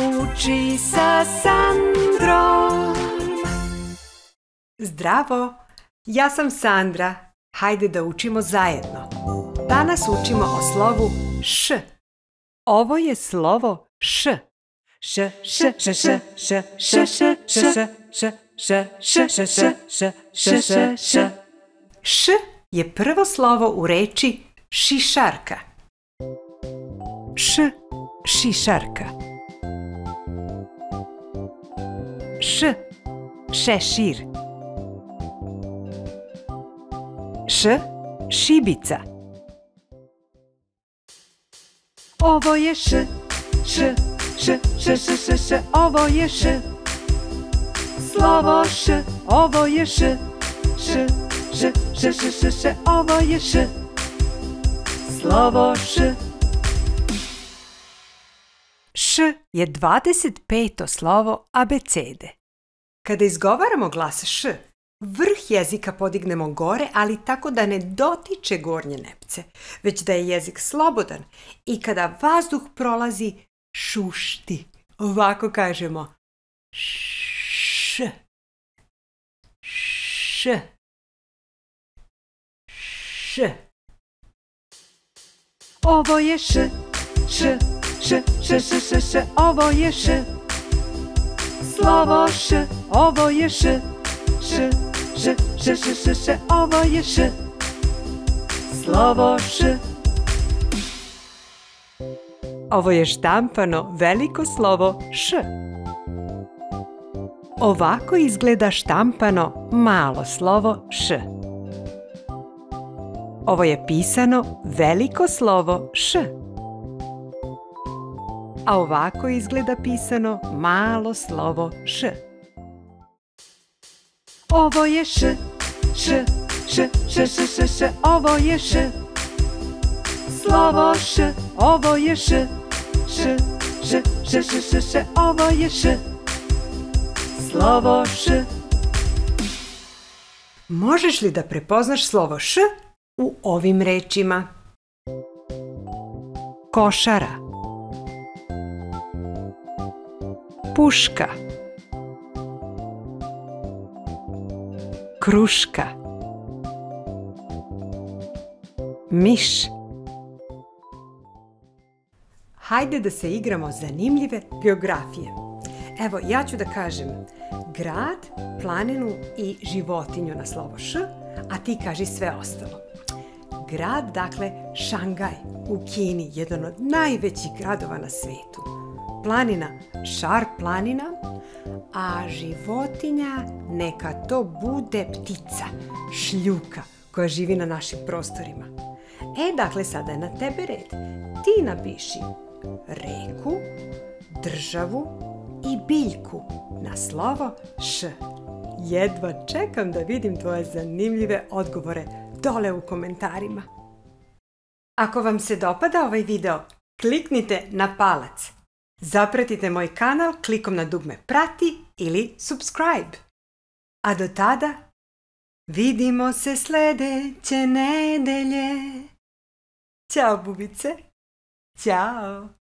Uči sa Sandrom. Zdravo, ja sam Sandra. Hajde da učimo zajedno. Danas učimo o slovu Š. Ovo je slovo Š. Š, š, š, š, š, š, š, š, š, š, š, š, š, š, š, š, š. Š je prvo slovo u reči šišarka. Š, šišarka. Š, šešir. Š, šibica. Ovo je Š, Š, Š, Š, Š, Š, Š, ovo je Š. Slovo Š, ovo je Š, Š, Š, Š, Š, Š, Š, ovo je Š. Slovo Š. Š je 25. slovo abecede. Kada izgovaramo glas Š, vrh jezika podignemo gore, ali tako da ne dotiče gornje nepce, već da je jezik slobodan i kada vazduh prolazi, šušti. Ovako kažemo Š, Š, Š. Ovo je Š, Š, Š, Š, Š, Š, Š, ovo je Š. Slovo Š, ovo je Š, Š, Š, Š, Š, Š, Š, ovo je Š. Slovo Š. Ovo je štampano veliko slovo Š. Ovako izgleda štampano malo slovo Š. Ovo je pisano veliko slovo Š. A ovako izgleda pisano malo slovo Š. Ovo je Š, Š, Š, Š, Š, Š, Š, ovo je Š. Slovo Š, ovo je Š, Š, Š, Š, Š, Š, Š, ovo je Š. Slovo Š. Možeš li da prepoznaš slovo Š u ovim rečima? Košara, puška, kruška, miš. Hajde da se igramo zanimljive geografije. Evo, ja ću da kažem grad, planinu i životinju na slovo Š, a ti kaži sve ostalo. Grad, dakle, Šangaj u Kini, jedan od najvećih gradova na svetu. Planina, Šar planina, a životinja neka to bude ptica, šljuka, koja živi na našim prostorima. Dakle, sada je na tebe red. Ti napiši reku, državu i biljku na slovo Š. Jedva čekam da vidim tvoje zanimljive odgovore dole u komentarima. Ako vam se dopada ovaj video, kliknite na palac. Zapratite moj kanal klikom na dugme prati ili subscribe. A do tada, vidimo se sljedeće nedelje. Ćao bubice. Ćao.